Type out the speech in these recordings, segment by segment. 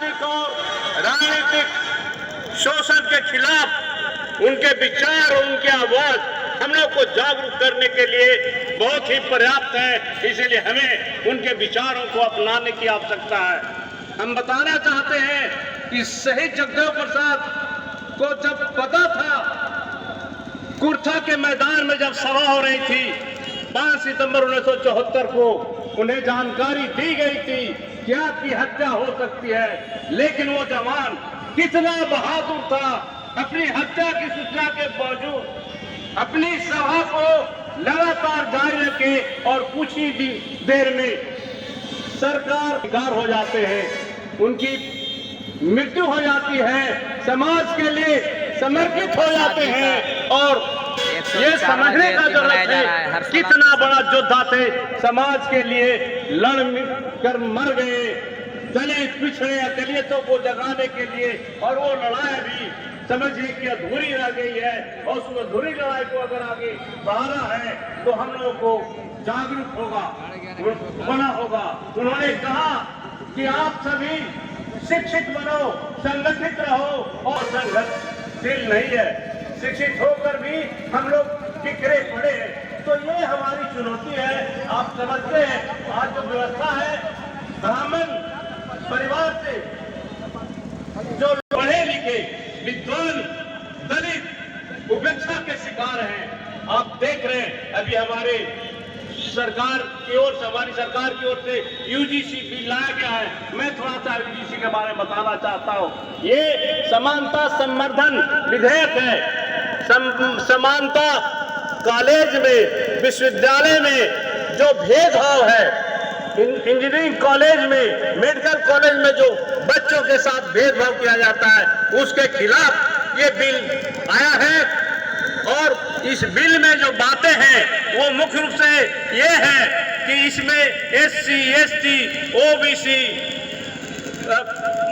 आर्थिक और राजनीतिक शोषण के खिलाफ उनके विचार और उनकी आवाज हम लोग को जागरूक करने के लिए बहुत ही पर्याप्त है। इसीलिए हमें उनके विचारों को अपनाने की आवश्यकता है। हम बताना चाहते हैं कि शहीद जगदेव प्रसाद को जब पता था, कुर्था के मैदान में जब सभा हो रही थी 5 सितंबर 1974 को, उन्हें जानकारी दी गई थी कि आपकी हत्या हो सकती है, लेकिन वो जवान कितना बहादुर था, अपनी हत्या की सूचना के बावजूद अपनी सभा को लगातार जारी रखे और कुछ ही देर में सरकार शिकार हो जाते हैं, उनकी मृत्यु हो जाती है, समाज के लिए समर्पित हो जाते हैं। और ये समझने का जरूरत है कितना बड़ा योद्धा थे, समाज के लिए लड़ कर मर गए, दलित पिछड़े दलितों को जगाने के लिए, और वो लड़ाई भी समझिए कि अधूरी रह गई है। और उस अधूरी लड़ाई को अगर आगे बढ़ाना है तो हम लोगों को जागरूक होना होगा। उन्होंने कहा कि आप सभी शिक्षित बनो, संगठित रहो, और संघर्षशील नहीं है, शिक्षित होकर भी हम लोग बिखरे पड़े हैं। तो ये हमारी चुनौती है। आप समझते हैं आज जो व्यवस्था है, ब्राह्मण परिवार से जो पढ़े लिखे विद्वान दलित उपेक्षा के शिकार हैं। आप देख रहे हैं अभी हमारे सरकार की ओर से, हमारी सरकार की ओर से यूजीसी बिल लाया गया है। मैं थोड़ा सा यूजीसी के बारे में बताना चाहता हूँ। ये समानता संवर्धन विधेयक है। समानता कॉलेज में, विश्वविद्यालय में जो भेदभाव है, इंजीनियरिंग कॉलेज में, मेडिकल कॉलेज में जो बच्चों के साथ भेदभाव किया जाता है, उसके खिलाफ ये बिल आया है। और इस बिल में जो बातें हैं वो मुख्य रूप से ये है कि इसमें SC, ST, OBC,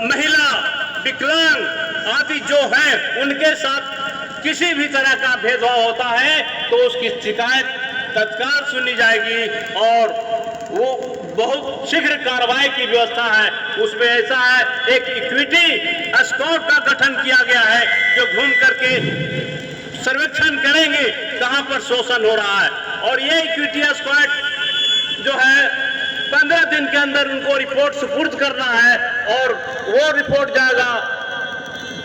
महिला, विकलांग आदि जो हैं उनके साथ किसी भी तरह का भेदभाव होता है तो उसकी शिकायत तत्काल सुनी जाएगी और वो बहुत शीघ्र कार्रवाई की व्यवस्था है। उसमें ऐसा है, एक इक्विटी स्क्वाड का गठन किया गया है जो घूम करके सर्वेक्षण करेंगे कहां पर शोषण हो रहा है। और ये इक्विटी स्क्वाड जो है 15 दिन के अंदर उनको रिपोर्ट सुपुर्द करना है और वो रिपोर्ट जाएगा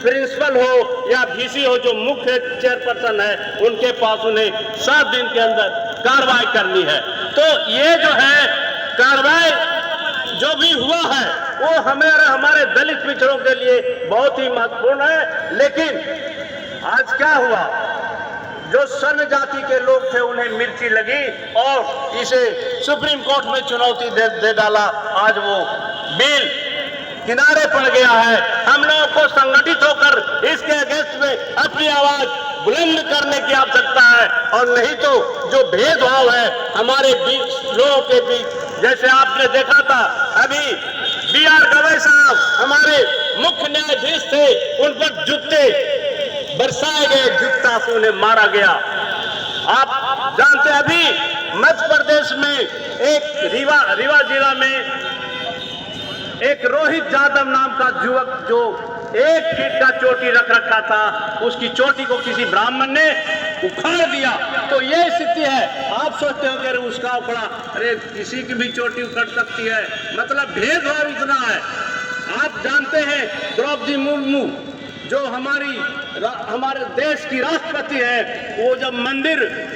प्रिंसिपल हो या VC हो, जो मुख्य चेयरपर्सन है, उनके पास। उन्हें 7 दिन के अंदर कार्रवाई करनी है। तो ये जो है कार्रवाई जो भी हुआ है वो हमारे दलित पिछड़ों के लिए बहुत ही महत्वपूर्ण है। लेकिन आज क्या हुआ, जो स्वर्ण जाति के लोग थे उन्हें मिर्ची लगी और इसे सुप्रीम कोर्ट में चुनौती दे डाला। आज वो बिल किनारे पड़ गया है। हम लोगों को संगठित होकर इसके अगेंस्ट में अपनी आवाज बुलंद करने की आवश्यकता है। और नहीं तो जो भेदभाव है हमारे बीच लोगों के बीच, जैसे आपने देखा था अभी BR गवई साहब हमारे मुख्य न्यायाधीश थे, उन पर जूते बरसाए गए, जूता से उन्हें मारा गया। आप जानते हैं अभी मध्य प्रदेश में एक रीवा जिला में एक रोहित यादव नाम का युवक जो 1 फीट का चोटी रख रखा था, उसकी चोटी को किसी ब्राह्मण ने उखाड़ दिया। तो ये स्थिति है। आप सोचते हो कि उसका उखड़ा, अरे किसी की भी चोटी उखड़ सकती है, मतलब भेदभाव इतना है। आप जानते हैं द्रौपदी मुर्मू जो हमारे देश की राष्ट्रपति है, वो जब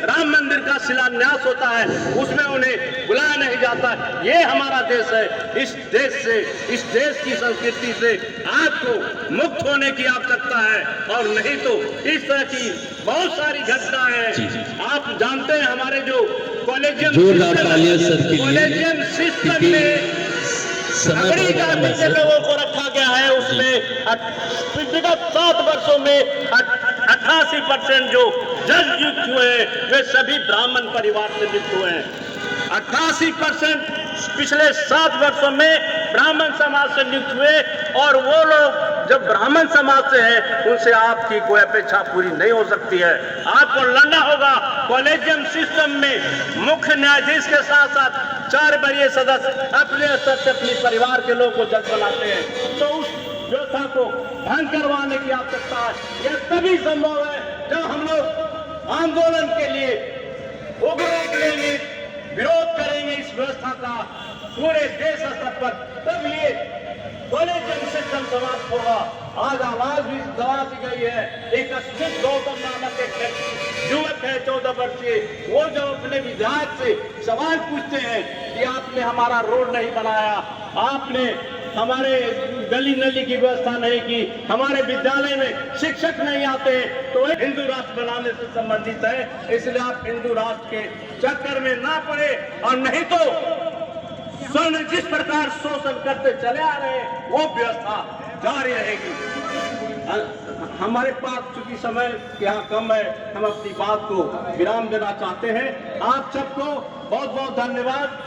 राम मंदिर का शिलान्यास होता है उसमें उन्हें बुलाया नहीं जाता। ये हमारा देश है। इस देश की संस्कृति से आपको मुक्त होने की आवश्यकता है, और नहीं तो इस तरह की बहुत सारी घटनाएं हैं। आप जानते हैं हमारे जो कॉलेजियम सिस्टम में नगरी जाति के लोगों को रखा गया है, उसमें विगत 7 वर्षों में 88% जो जज नियुक्त हुए हैं वे सभी ब्राह्मण परिवार से नियुक्त हुए हैं। 88% पिछले 7 वर्षों में ब्राह्मण समाज से नियुक्त हुए, और वो लोग जब ब्राह्मण समाज से हैं उनसे आपकी कोई अपेक्षा पूरी नहीं हो सकती है। आपको लड़ना होगा। कॉलेजियम सिस्टम में मुख्य न्यायाधीश के साथ साथ 4 वरीय सदस्य अपने स्तर से अपने परिवार के लोगों को जज बनाते हैं। तो उस को भंग करवाने की आवश्यकता है। यह तभी संभव है जब हम लोग आंदोलन के लिए उग्र रूप लेंगे, विरोध करेंगे इस व्यवस्था का पूरे देश स्तर पर, तब ये बड़े जन से जन समाप्त होगा। आज आवाज भी दबा दी गई है। एक अस्मित गौतम नामक एक युवक है 14 वर्षीय, वो जो अपने विधायक से सवाल पूछते हैं कि आपने हमारा रोड नहीं बनाया, आपने हमारे गली नली की व्यवस्था नहीं की, हमारे विद्यालय में शिक्षक नहीं आते, तो हिंदू राष्ट्र बनाने से संबंधित है, इसलिए आप हिंदू राष्ट्र के चक्कर में ना पड़े, और नहीं तो स्वर्ण जिस प्रकार शोषण करते चले आ रहे हैं वो व्यवस्था जारी रहेगी। हमारे पास चूंकि समय यहाँ कम है, हम अपनी बात को विराम देना चाहते हैं। आप सबको बहुत बहुत धन्यवाद।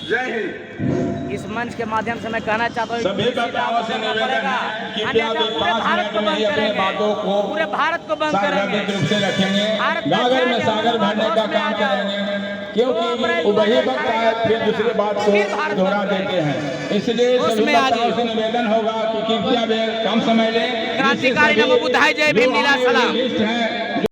जय हिंद। इस मंच के माध्यम से मैं कहना चाहता हूँ सभी वक्ताओं से निवेदन है कि क्या वे 5 मिनट में ही अपने बातों को पूरे भारत को बंद करेंगे, सार्वजनिक रूप से रखेंगे, गागर में सागर भरने का काम करेंगे, क्योंकि वही वक्त आए फिर दूसरी बात को दोहरा देते हैं। इसलिए सभी वक्ताओं से निवेदन होगा कि कृपया वे कम समय लें। क्रांतिकारी नमो बुद्धाय, जय भीम, लीला सलाम। लिस्ट है